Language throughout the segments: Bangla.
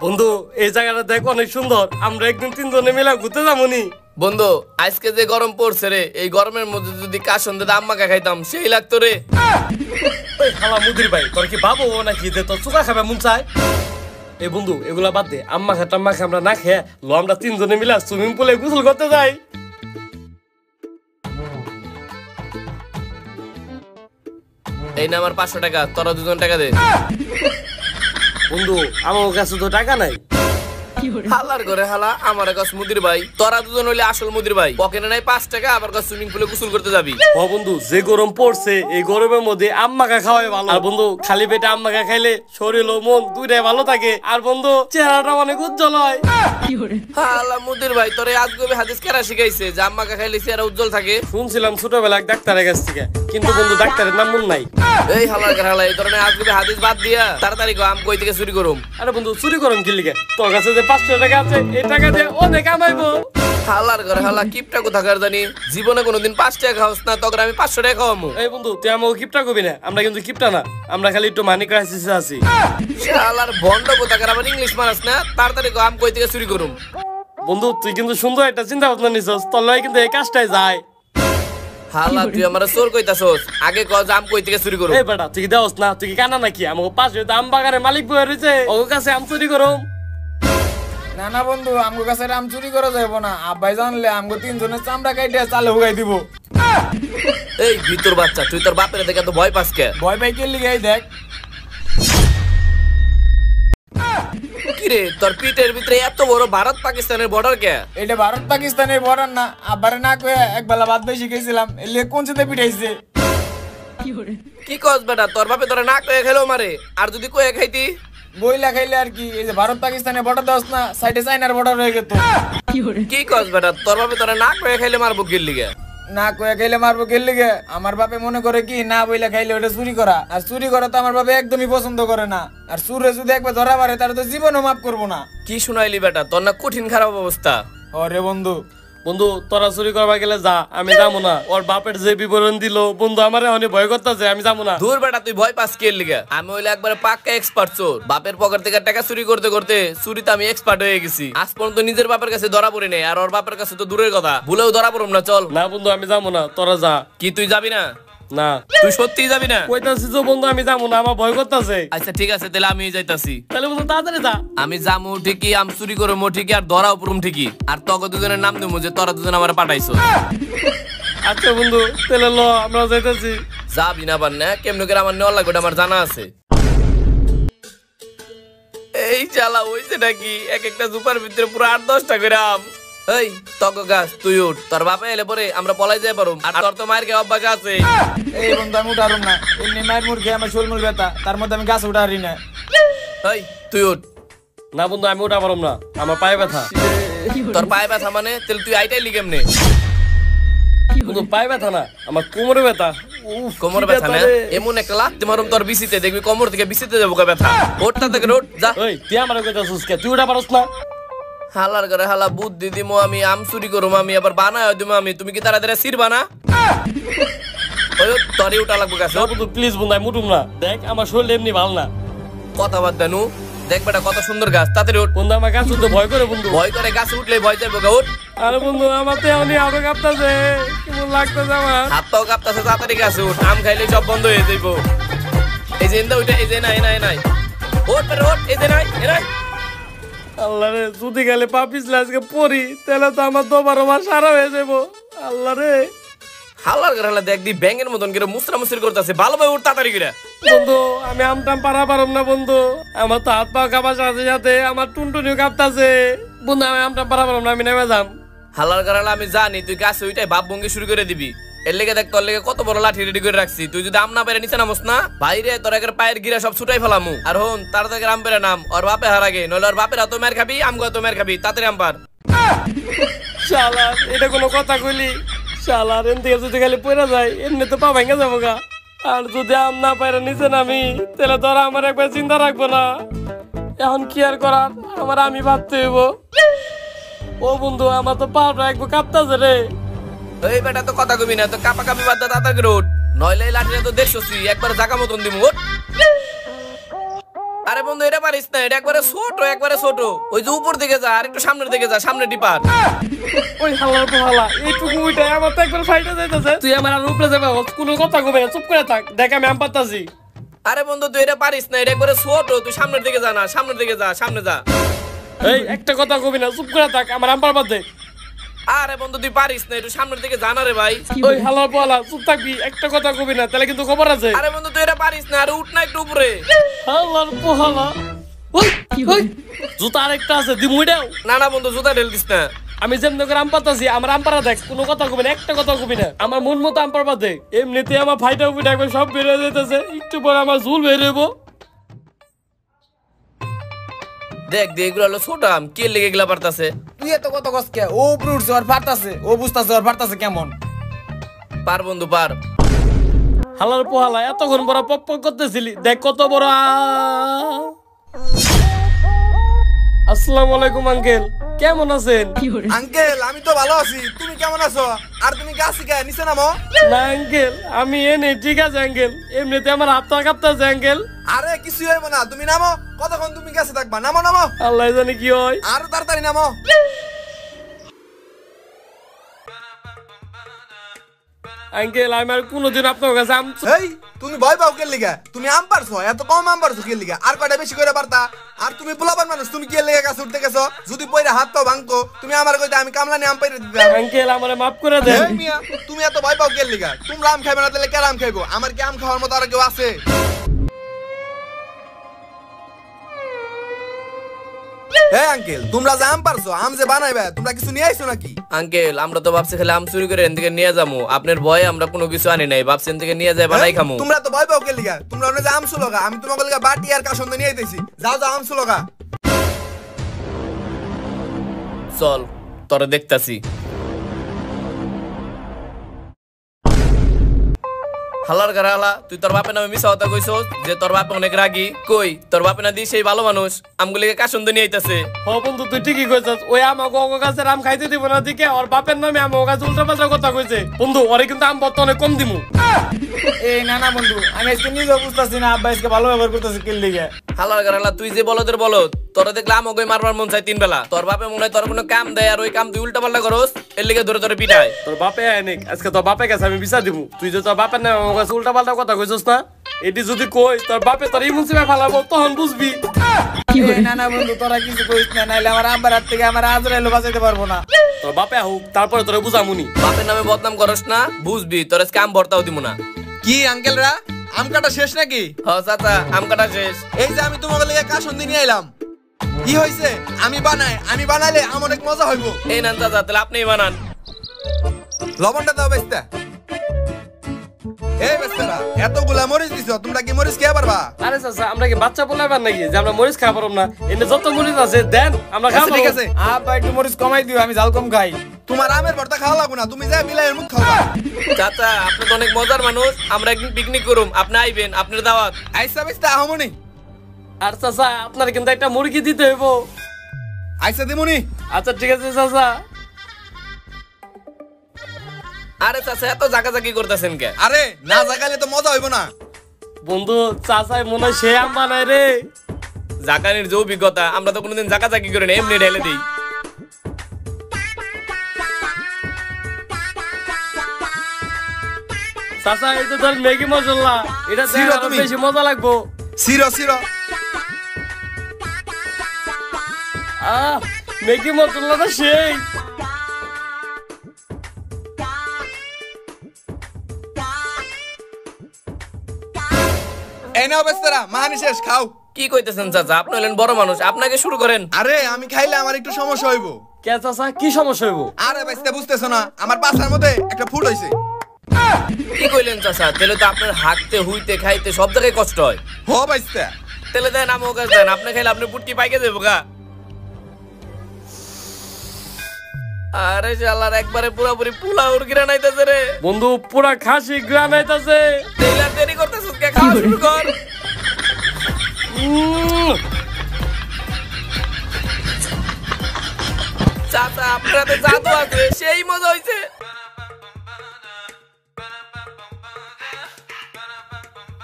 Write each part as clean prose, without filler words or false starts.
বন্ধু এই জায়গাটা দেখ অনেক সুন্দর, আমরা একদিন তিনজনে মিলে ঘুরতে যাবনি। বন্ধু আজকে যে গরম পড়ছে রে, এই গরমের মধ্যে যদি কাসন্দের আম্মাকে খাইতাম সেই লাগতো রে। ওই খালা মুদির ভাই, তোর কি বাবু নাকি যে তোর চুকা খাবে মন চায়? এই বন্ধু এগুলা বাদ দে, আম্মা খা টাম্মা খা আমরা না খেয়ে লো আমরা তিনজনে মিলে সুইমিং পুলে গোসল করতে যাই। এই না আমার 500 টাকা, তোরা দুজন টাকা দে। বন্ধু আমার কাছে তো টাকা নাই। হালার করে হালা, আমার কাছে মুদির ভাই, তোরা দুজন হইলে আসল মুদির ভাই। পকেটে নাই 5 টাকা, আবার কাছে সুইমিং পুলে গোসল করতে যাবি। ও বন্ধু যে গরম পড়ছে এই গরমের মধ্যে আম্মাকে খাওয়াই ভালো। আর বন্ধু খালি পেটে আম্মাকে খাইলে শরীর ও মন দুইটাই ভালো থাকে। আর বন্ধু চেহারাটা অনেক উজ্জ্বল হয়। হালা মুদির ভাই, তোরে আজগবি হাদিস কেরা শিখাইছে যে আম্মাকে খাইলে চেহারা উজ্জ্বল থাকে? শুনছিলাম ছোটবেলায় ডাক্তারের কাছ থেকে, কিন্তু বন্ধু ডাক্তারের নাম মন নাই। এই হালার করে হালা, এই ধরনের আজগবি হাদিস বাদ দিয়া তাড়াতাড়ি গো, আম কই থেকে চুরি করুম। আরে বন্ধু চুরি করুম কি লিগে? তোর কাছে যে 500 টাকা আছে এই টাকা দিয়ে অনেক কামাইবো। হালার করে হালা, কিপটা কোথাকার জানি, জীবনে কোনোদিন 5 টাকা খাওয়াস না, তখন আমি 500 টাকা খাওয়ামু। এই বন্ধু তুই আমাকে কিপটা কবি না, আমরা কিন্তু কিপটা না, আমরা খালি একটু মানি ক্রাইসিসে আছি। শালার ভন্ড কোথাকার, আবার ইংলিশ মারাস না, তাড়াতাড়ি গো, আম কই থেকে চুরি করুম। বন্ধু তুই কিন্তু সুন্দর একটা চিন্তা ভাবনা নিছস, তোর লয় কিন্তু এই কাজটাই যায়। হালা তুই আমার চোর কইতাছস, আগে ক যে আম কই থেকে চুরি করুম। এই বেটা তুই কি দেওস না? তুই কি কানা নাকি? আমাকে পাশে আম বাগানের মালিক বয়ে রয়েছে, ওর কাছে আম চুরি করুম? না না বন্ধু, আমগো কাছে আম চুরি করা যাইব না। আব্বাই জানলে আমগো তিনজনের চামড়া কাইটে চালে উগাই দিব। এই ভিতর বাচ্চা, তুই তোর বাপের দেখে তো ভয় পাস কে? ভয় পাই কে লিগে? এই দেখ কিরে, তোর পিঠের ভিতরে এত বড় ভারত পাকিস্তানের বর্ডার কে? এটা ভারত পাকিস্তানের বর্ডার না। আব্বারে না কয়ে এক বেলা ভাত বেশি খেয়েছিলাম, এলে কোন চিতে পিঠাইছে। কি কস বেটা, তোর বাপে তোরা না কয়ে খেলো মারে, আর যদি কয়ে খাইতি? বইলা খাইলে আর কি, এই যে ভারত পাকিস্তানের বর্ডার দোস না, সাইডে চাইনার বর্ডার হয়ে গেত। কি কস বেটা, তোর বাপে তোরা না কয়ে খাইলে মারবো গিল লিগে? না কয়ে খাইলে মারবো গেল লিগে? আমার বাপে মনে করে কি না বইলা খাইলে ওটা চুরি করা, আর চুরি করা তো আমার বাপে একদমই পছন্দ করে না। আর চুরে যদি একবার ধরা পারে তার তো জীবনও মাফ করবো না। কি শুনাইলি বেটা, তোর না কঠিন খারাপ অবস্থা। ওরে বন্ধু, বন্ধু তোরা চুরি করবা গেলে যা, আমি যাবো না। ওর বাপের যে বিবরণ দিল বন্ধু আমার অনেক ভয় করতেছে, আমি যাবো না। দূর বেটা, তুই ভয় পাস কে লিগে? আমি হইলে একবারে পাক্কা এক্সপার্ট চোর। বাপের পকেট থেকে টাকা চুরি করতে করতে চুরিতে আমি এক্সপার্ট হয়ে গেছি। আজ পর্যন্ত নিজের বাপের কাছে ধরা পড়ি নাই, আর ওর বাপের কাছে তো দূরের কথা, ভুলেও ধরা পড়ুম না। চল না বন্ধু আমি যাবো না, তোরা যা। কি তুই যাবি না? না তুই সত্যিই যাবি না? কইতাছি তো বন্ধু আমি যাবো না, আমার ভয় করতেছে। আচ্ছা ঠিক আছে, তাহলে আমি যাইতাছি। তাহলে বন্ধু তাড়াতাড়ি যা। আমি যামু ঠিকই, আম চুরি করবো ঠিকই, আর ধরাও পড়ুম ঠিকই, আর তোকে দুজনের নাম দেবো যে তোরা দুজন আমার পাঠাইছো। আচ্ছা বন্ধু তাহলে ল আমরা যাইতেছি। যাবি না পার না, কেমন করে আমার নেওয়ার লাগবে আমার জানা আছে। এই চালা হইছে নাকি, এক একটা জুপার ভিতরে পুরো 8-10টা করে আম। এই তক গাছ তুই উঠ, তোর বাপে এলে পরে আমরা পলাই যাই পারুম, আর তোর তো মায়ের কে অভ্যাস আছে। এই বন্ধু আমি উঠারুম না, এমনি মায়ের মুড় খেয়ে আমার শোলমুল ব্যথা, তার মধ্যে আমি গাছ উঠারি না। এই তুই উঠ। না বন্ধু আমি ওটা পারম না, আমার পায়ে ব্যথা। তোর পায়ে ব্যথা মানে তাহলে তুই আইটাইলি কেমনে? বন্ধু পায়ে ব্যথা না, আমার কোমরে ব্যথা। কোমর ব্যথা না? এমন একটা লাথি মারুম তোর বিসিতে, দেখবি কোমর থেকে বিসিতে যাবো ব্যথা। ওঠটা থেকে ওঠ যা। ওই তুই আমার কইতাছিস কে? তুই ওটা পারস না? হালার করে হালা বুদ্ধি দিমো আমি, আম চুরি করুম আমি, আবার বানায় দিমো আমি, তুমি কি তাড়াতাড়ি সিরবা না? ওই তরি উঠা লাগবে গাছ। বন্ধু প্লিজ বন্ধু আমি উঠুম না, দেখ আমার শরীর এমনি ভালো না। কথা বাদ দেনু, দেখ বেটা কত সুন্দর গাছ, তাড়াতাড়ি উঠ। বন্ধু আমার গাছ উঠতে ভয় করে বন্ধু। ভয় করে গাছ উঠলে ভয় যাবে গা, উঠ। আরে বন্ধু আমার তো এমনি আরো কাঁপতাছে, কেমন লাগতেছে আমার। হাত পাও কাঁপতাছে, তাড়াতাড়ি গাছে উঠ, আম খাইলে সব বন্ধ হয়ে যাইব। এই যে ইন্দা ওইটা, এই যে নাই নাই নাই, ওঠ বেটা ওঠ, এই যে নাই নাই। আল্লাহ রে যদি গেলে পা পিছলে আজকে পড়ি তাহলে তো আমার দোবার আমার সারা হয়ে যাবো। আল্লাহ রে হালার করে হালা দেখ দি ব্যাঙের মতন করে মুসরা মুসরি করতেছে, ভালোভাবে উঠ তাড়াতাড়ি করে। বন্ধু আমি আমটাম পারা পারম না বন্ধু, আমার তো হাত পা কাঁপার সাথে সাথে আমার টুনটুনিও কাঁপতাছে। বন্ধু আমি আমটাম পারা পারম না, আমি নেমে যাম। হালার করে হালা আমি জানি তুই গাছে ওইটাই ভাব ভঙ্গি শুরু করে দিবি। এর লেগে দেখ তোর লেগে কত বড় লাঠি রেডি করে রাখছি, তুই যদি আম না পেরে নিচে নামস না বাইরে তোর একের পায়ের গিরা সব ছুটাই ফেলামু। আর হন তাড়াতাড়ি আম পেরে নাম, ওর বাপে হার আগে, নইলে ওর বাপের হাতও মের খাবি, আম গাতো মের খাবি, তাড়াতাড়ি আম পার। শালা এটা কোনো কথা কইলি? শালা এন থেকে যদি খালি পড়ে যায় এমনি তো পা ভেঙে যাবো গা। আর যদি আম না পাইরে নিচে নামি তাহলে তোরা আমার একবার চিন্তা রাখবো না। এখন কি আর করার, আমার আমি ভাবতে হইব। ও বন্ধু আমার তো পাটা একবার কাঁপতাছে রে। এই বেটা তো কথা কবি না, তো কাপা কাপি বাদ দে, তাড়াতাড়ি উঠ, নইলে এই লাঠিটা তো দেখছস একবার জাগা মতন দিমু। উঠ আরে বন্ধু এটা পারিস না, এটা একবারে ছোট, একবারে ছোট। ওই যে উপর দিকে যা, আর একটু সামনের দিকে যা, সামনে ডিপার। ওই হালার পোহালা এইটুকু উইটাই আমার তো একবার ফাইটে যাইতেছে। তুই আমার আর উপরে যাবে কোনো কথা কবে না, চুপ করে থাক, দেখ আমি আম পাতাছি। আরে বন্ধু তুই এটা পারিস না, এটা একবারে ছোট। তুই সামনের দিকে যা, না সামনের দিকে যা, সামনে যা। এই একটা কথা কবি না, চুপ করে থাক, আমার আম পারবার দে। আরে বন্ধু তুই পারিস না, একটু সামনের দিকে জানা রে ভাই। ওই হালার পোহালা চুপ থাকবি, একটা কথা কবি না, তাহলে কিন্তু খবর আছে। আরে বন্ধু তুই এটা পারিস না, আরে উঠ না একটু উপরে। হালার পোহালা ওই ওই জুতা আরেকটা আছে, দিমুইটাও। না না বন্ধু জুতা ঢেল দিস না। আমি যেমন করে আম পাতাছি, আমার আম পারা দেখ, কোনো কথা কবি না, একটা কথা কবি না, আমার মন মতো আম পারবা দে। এমনিতে আমার ফাইটা উইটা একবার সব বের হয়ে যেতেছে, একটু পরে আমার ঝুল বের হইব। দেখ দেখ এগুলো হলো ছোট আম, কে লেগে গেলা পারতাছে। তুই এত কত কসকে ও ব্রুটস আর ফারতাছে, ও বুঝতাছে আর ফারতাছে কেমন। পার বন্ধু পার। হালার পোহালা এতক্ষণ বড় পপ পপ করতেছিলি, দেখ কত বড় আসসালামু আলাইকুম আঙ্কেল, কেমন আছেন? আঙ্কেল আমি তো ভালো আছি, তুমি কেমন আছো? আর তুমি গাছ শিখে নিচে নামো। না আঙ্কেল আমি এনে ঠিক আছে আঙ্কেল, এমনিতে আমার হাতটা কাঁপতেছে আঙ্কেল। আরে কিছু হইব না, তুমি নামো। কতক্ষণ তুমি গাছে থাকবা? নামো নামো, আল্লাহ জানে কি হয়। আরো তাড়াতাড়ি নামো। আঙ্কেল আমি আর কোনোদিন আপনার কাছে আম এই তুমি ভয় পাও কে লিগা? তুমি আম পারছো, এত কম আম পারছো কে লিগা? আর কয়টা বেশি করে পারতা। আর তুমি পোলাপান মানুষ, তুমি কে লিগা গাছে উঠতে গেছো? যদি পয়রা হাত পাও ভাঙতো, তুমি আমার কইতে আমি কামলা নিয়ে আম পাইরে দিতাম। আঙ্কেল আমারে মাফ করে দেন। এই মিয়া তুমি এত ভয় পাও কে লিগা? তোমরা আম খাইবে না তাহলে কে আম খাইবো? আমার কি আম খাওয়ার মতো আর কেউ আছে? এই আঙ্কেল তোমরা যে আম পারছো, আম যে বানাইবে, তোমরা কিছু নিয়ে আইছো নাকি? আঙ্কেল আমরা তো ভাবছি খালি আম চুরি করে এন থেকে নিয়ে যাবো, আপনার ভয়ে আমরা কোনো কিছু আনি নাই, ভাবছি এন থেকে নিয়ে যাই বানাই খামু। তোমরা তো ভয় পাও কে লিগা? তোমরা ওনে যে আম সুলগা, আমি তোমাকে লিগা বাটি আর কাসন্দ নিয়ে আইতেছি। যাও যাও আম সুলগা। চল তোরে দেখতাছি। হালার গারা হালা, তুই তোর বাপের নামে মিছা কথা কইছস যে তোর বাপ অনেক রাগী। কই তোর বাপে না দি সেই ভালো মানুষ, আমগুলিকে কাসন্দ নিয়ে আইতাছে। হ বন্ধু তুই ঠিকই কইছস, ওই আমাকে ওগো গাছের আম খাইতে দিব না দিকে ওর বাপের নামে আমাকে গাছ উল্টা পাল্টা কথা কইছে। বন্ধু ওরে কিন্তু আম বর্ত অনেক কম দিমু। এই না না বন্ধু, আমি আজকে নিজেও বুঝতাছি না আব্বা আজকে ভালো ব্যবহার করতেছে কে লিগা। হালার গারা হালা, তুই যে বলদের বলদ, তোরা দেখলে আমাকে মারবার মন চাই 3 বেলা। তোর বাপে মনে হয় তোর কোনো কাম দেয়, আর ওই কাম তুই উল্টা পাল্টা করস, এর লিগে ধরে ধরে পিটায়। তোর বাপে আইনিক, আজকে তোর বাপে গেছে আমি বিচার দিব। তুই যে তোর বাপের নামে আমার কাছে উল্টা পাল্টা কথা কইছস না, এটি যদি কই তোর বাপে তোর ইমুন সিমে ফালাবো, তখন বুঝবি। এই না না বন্ধু, তোরা কিছু কইস না, নাইলে আমার আব্বার হাত থেকে আমার আজরাইলও বাঁচাইতে পারবো না। তোর বাপে হোক তারপরে তোরে বুঝামুনি। বাপের নামে বদনাম করস না, বুঝবি তোর আজকে আম ভর্তাও দিব না। কি আঙ্কেলরা আম কাটা শেষ নাকি? হ চাচা আম কাটা শেষ। এই যে আমি তোমাকে লিগা কাসন্দি নিয়ে আইলাম। কি হইছে? আমি বানাই, আমি বানাইলে আম অনেক মজা হইব। এই নান চাচা তাহলে আপনিই বানান। লবণটা দাও বেস্তা। এই বেস্তারা এতগুলা মরিচ দিছো, তোমরা কি মরিচ খেয়ে পারবা? আরে চাচা আমরা কি বাচ্চা বলাইবার নাকি যে আমরা মরিচ খাওয়া পারব না? এনে যত মরিচ আছে দেন আমরা খাবো। ঠিক আছে, আব্বা একটু মরিচ কমাই দিও, আমি ঝাল কম খাই। তোমার আমের ভর্তা খাওয়া লাগবে না, তুমি যা বিলাইয়ের মুখ খাওয়া। চাচা আপনি তো অনেক মজার মানুষ, আমরা একদিন পিকনিক করুম, আপনি আইবেন, আপনার দাওয়াত। আইসা বেস্তা আহমনি। আর চাচা আপনার কিন্তু একটা মুরগি দিতে হইব। আইসা দিমুনি। আচ্ছা ঠিক আছে চাচা। আরে চাচা এত জাকাজাকি করতেছেন কে? আরে না জাগালে তো মজা হইব না। বন্ধু চাচাই মনে হয় সে আম বানায় রে। জাকানির যে অভিজ্ঞতা, আমরা তো কোনোদিন জাকাজাকি করি না, এমনি ঢেলে দিই। চাচা এই তো ধর ম্যাগি মশলা, এটা সিরো আরো তুমি। বেশি মজা লাগবো। সিরো সিরো। ম্যাগি মশলাটা সেই। এই নাও বেস্তারা, মাহানি শেষ, খাও। কি কইতেছেন চাচা? আপনি হলেন বড় মানুষ, আপনাকে শুরু করেন। আরে আমি খাইলে আমার একটু সমস্যা হইব। কে চাচা কি সমস্যা হইব? আরে বেস্তা বুঝতেছো না, আমার পাছার মধ্যে একটা ফুট হইছে। কি কইলেন চাচা? তাহলে তো আপনার হাঁটতে হুইতে খাইতে সব জায়গায় কষ্ট হয়। হো বেস্তা। তাহলে দেন আমার কাছে দেন, আপনি খাইলে আপনি পুটকি পাইকে যাবো গা। আরে শালার একবারে পুরাপুরি পোলাওর গিরান আইতাছে রে। বন্ধু পুরা খাসি গ্রান আইতাছে। তাইলে আর দেরি করতেছিস কে? খাওয়া শুরু কর। চাচা আপনার হাতে জাদু আছে, সেই মজা হইছে।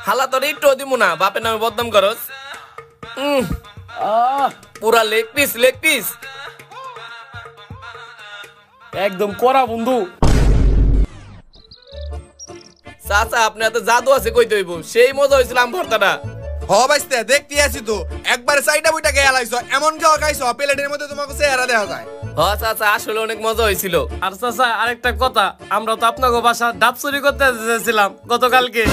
হালা তোর একটু দিব না, বাপের নামে বদনাম করস। পুরা লেগ পিস লেগ পিস। একদম করা বন্ধু। চাচা আপনি এত জাদু আছে কইতে হইব, সেই মজা হয়েছিল আম ভর্তাটা। হ বাইস্তে দেখতে আছি তো, একবারে সাইডা বইটা খেয়ে লাইছো, এমন খাওয়া খাইছো প্লেটের মধ্যে তোমাকে চেহারা দেখা যায়। হ চাচা আসলে অনেক মজা হয়েছিল। আর চাচা আরেকটা কথা, আমরা তো আপনাকে বাসা ডাব চুরি করতে যেছিলাম গতকালকে,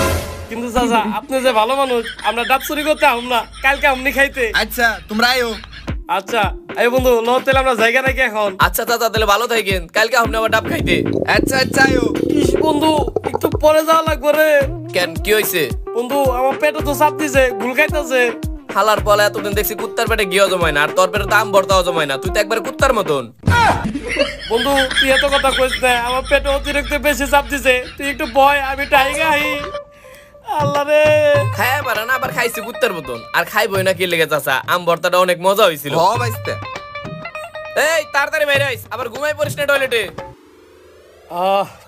কিন্তু চাচা আপনি যে ভালো মানুষ, আমরা ডাব চুরি করতে আম না, কালকে আমনি খাইতে। আচ্ছা তোমরা আইও। আচ্ছা এই বন্ধু লো, তাহলে আমরা জায়গা নাকি এখন। আচ্ছা চাচা তাহলে ভালো থাকেন, কালকে আপনি আবার ডাব খাইতে। আচ্ছা আচ্ছা আইও। ইস বন্ধু একটু পরে যাওয়া লাগবে রে। কেন কি হয়েছে? বন্ধু আমার পেটে তো চাপ দিছে, গুল খাইতেছে। হালার পলে এতদিন দেখছি কুত্তার পেটে গিয়ে জমায় না, আর তোর পেটে তো আম ভর্তাও জমায় না, তুই তো একবার কুত্তার মতন। বন্ধু তুই এত কথা কইস না, আমার পেটে অতিরিক্ত বেশি চাপ দিছে, তুই একটু বয়, আমি টাইগা আই। আল্লাহ রে, খাইয়া পারে না আবার খাইছি কুত্তার মতন, আর খাইবই না কি লেগে চাচা, আম ভর্তাটা অনেক মজা হয়েছিল। হ বাইস্তে। এই তাড়াতাড়ি বাইরে আইস, আবার ঘুমাই পড়িস না টয়লেটে।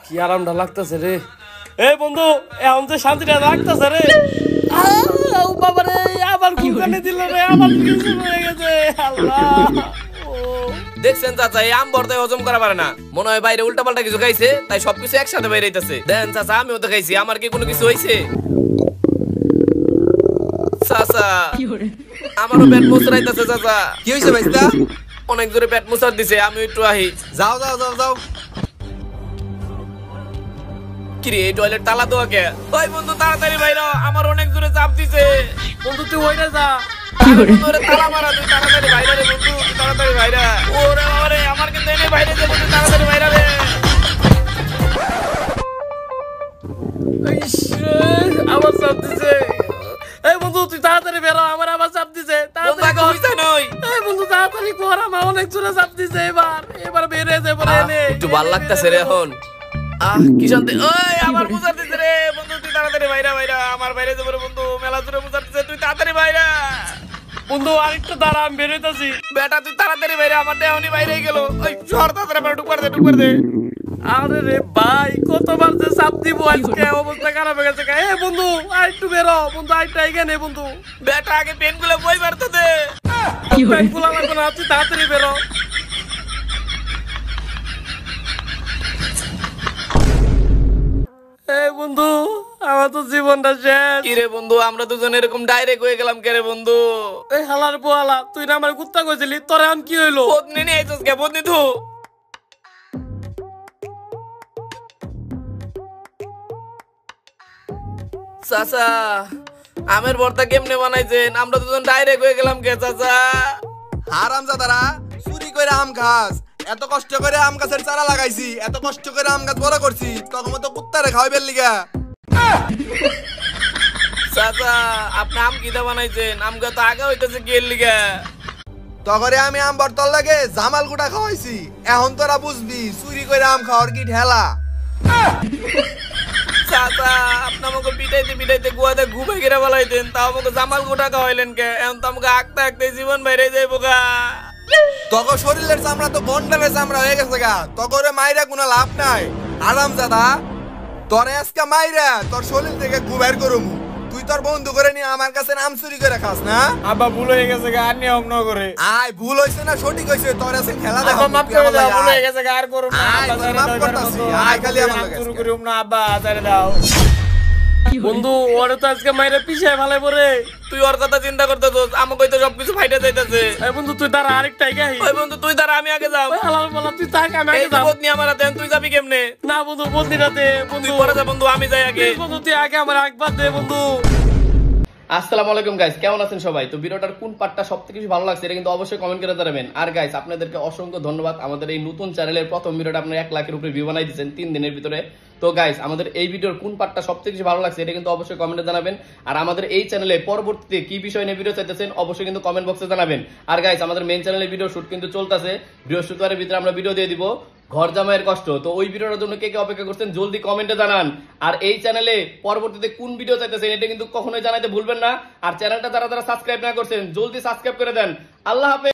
কি আরামটা লাগতেছে রে। এই বন্ধু এখন যে শান্তিটা লাগতেছে রে। বাবা রে, আবার ঘুমানে দিল রে, আমার কিছু হয়ে গেছে। আল্লাহ ও দেখছেন চাচা এই আম ভর্তায় হজম করা পারে না, মনে হয় বাইরে উল্টা পাল্টা কিছু খাইছে, তাই সবকিছু একসাথে বাইরে আইতাছে। দেন চাচা আমিও তো খাইছি, আমার কি কোনো কিছু হয়েছে? চাচা আমারও পেট মুচড়াইতেছে চাচা। কি হইছে বাইস্তা? অনেক জোরে পেট মুচার দিছে, আমি একটু আহি। যাও যাও যাও যাও। কিরে এই টয়লেট তালা দেওয়া কে? ওই বন্ধু তাড়াতাড়ি বাইরে, আমার অনেক জোরে চাপ দিছে। বন্ধু তুই ওইটা যা। আরে বন্ধু ওরে তালা মারা, তুই তাড়াতাড়ি বাইরে রে বন্ধু, তুই তাড়াতাড়ি বাইরে। ওরে বাবা রে, আমার কিন্তু এনে বাইরে যে বন্ধু, তাড়াতাড়ি বাইরে রে। ইস রে, আবার চাপ দিছে। এই বন্ধু তুই তাড়াতাড়ি বেরো, আমার আবার চাপ দিছে, বন্ধু তাড়াতাড়ি আগে কর। বুঝতে নই। এই বন্ধু তাড়াতাড়ি কর, আমার অনেক জোরে চাপ দিছে। এবার বেরিয়ে যাবো রে এনে। একটু ভাল লাগতাছে রে এখন। কি শান্তি। ওই আমার মুজার দিছে রে বন্ধু, তুই তাড়াতাড়ি বাইরে বাইরে, আমার বাইরে যাবো রে বন্ধু, মেলা জোরে মুজার দিছে, তুই তাড়াতাড়ি বাইরে। বন্ধু আরেকটু দাঁড়া, আমি বেরোইতাছি। বেটা তুই তাড়াতাড়ি বাইরে, আমার দেহনি বাইরে গেল। ওই শহর তাড়াতাড়ি বাইরে, ঢুকবার দে। আরে রে ভাই, কতবার যে চাপ দিব, আজকে অবস্থা খারাপ হয়ে গেছে। এ বন্ধু আরেকটু বেরো বন্ধু, আরেকটা এখানে বন্ধু। বেটা আগে পেন গুলো বই বাড়তে দে। ব্যাংকগুলো লাগবে না, তুই তাড়াতাড়ি বেরো। এই বন্ধু আমার তো জীবনটা শেষ। কি রে বন্ধু, আমরা দুজন এরকম ডাইরেক্ট হয়ে গেলাম কে রে বন্ধু? এই হালার পোয়ালা, তুই না আমার কুত্তা কইছিলি, তোর এখন কি হইলো? বদনি নিয়ে আইছস কে? বদনি তো চাচা আমের ভর্তা কেমনে বানাইছেন? আমরা দুজন ডাইরেক্ট হয়ে গেলাম কে চাচা? হারামজাদারা, চুরি করে আম খাস, এত কষ্ট করে আম গাছের চারা লাগাইছি, এত কষ্ট করে আম গাছ বড় করছি, তখন তো কুত্তারে খাওয়াইবার লিগা। চাচা আপনি আম কিটা বানাইছেন? আম গা তো আগে হইতেছে কি এর লিগা? তগরে আমি আম বর্তল লাগে জামাল গুটা খাওয়াইছি, এখন তোরা বুঝবি চুরি করে আম খাওয়ার কি ঠেলা। চাচা আপনি আমাকে পিটাইতে পিটাইতে গুয়াতে ঘুমে গিরে বলাইতেন, তাও আমাকে জামাল গোটা খাওয়াইলেন কে? এখন তো আমাকে আঁকতে আঁকতে জীবন বাইরে যাইব গা। তগর শরীরের চামড়া তো বন্ডারের চামড়া হয়ে গেছে গা, তগরে মাইরা কোনো লাভ নাই। হারামজাদা, তোরে আজকে মাইরা তোর শরীর থেকে গুবের করুম। তুই তোর বন্ধু করে নিয়ে আমার কাছে আম চুরি করে খাস না? আব্বা ভুল হয়ে গেছে গা, আর নিয়ম ন করে। আয় ভুল হইছে না সঠিক হইছে, তোর আছে খেলা আব্বা দেখা। মাফ করে দাও, ভুল হয়ে গেছে গা, আর করুম না। আয়, আব্বা তোর মাফ করতাছি, আয় খালি আমার লগে শুরু আজকে। করিম না, আব্বা ছেড়ে দাও। বন্ধু ওরে তো আজকে মাইরে পিছায় ভালো পরে। তুই ওর কথা চিন্তা করতেছস, আমাকে তো সবকিছু ফাইটে যাইতেছে। এই বন্ধু তুই দাঁড়া, আরেকটা এগাই। ওই বন্ধু তুই দাঁড়া, আমি আগে যাও। ওই হালার পোয়ালা, তুই থাক, আমি এই আগে তো যাব। বদনি আমার হাতে, তুই যাবি কেমনে? না বন্ধু, বন্দিরা দে বন্ধু। তুই পরে যা বন্ধু, আমি যাই আগে। প্লিজ বন্ধু তুই আগে আমার একবার দে বন্ধু। আসসালামু আলাইকুম গাইস, কেমন আছেন সবাই? তো ভিডিওটার কোন পার্টটা সবথেকে বেশি ভালো লাগছে এটা কিন্তু অবশ্যই কমেন্ট করে জানাবেন। আর গাইস আপনাদেরকে অসংখ্য ধন্যবাদ, আমাদের এই নতুন চ্যানেলের প্রথম ভিডিওটা আপনারা 1 লাখের উপরে ভিউ বানাই দিয়েছেন 3 দিনের ভিতরে। তো গাইস আমাদের এই ভিডিওর কোন পার্টটা সবথেকে বেশি ভালো লাগছে এটা কিন্তু অবশ্যই কমেন্টে জানাবেন। আর আমাদের এই চ্যানেলে পরবর্তীতে কি বিষয় নিয়ে ভিডিও চাইতেছেন অবশ্যই কিন্তু কমেন্ট বক্সে জানাবেন। আর গাইস আমাদের মেইন চ্যানেলে ভিডিও শুট কিন্তু চলতেছে, বৃহস্পতিবারের ভিতরে আমরা ভিডিও দিয়ে দিব ঘর জামাইয়ের কষ্ট। তো ওই ভিডিওটার জন্য কে কে অপেক্ষা করছেন জলদি কমেন্টে জানান। আর এই চ্যানেলে পরবর্তীতে কোন ভিডিও চাইতেছেন এটা কিন্তু কখনোই জানাইতে ভুলবেন না। আর চ্যানেলটা যারা যারা সাবস্ক্রাইব না করছেন জলদি সাবস্ক্রাইব করে দেন। আল্লাহ হাফেজ।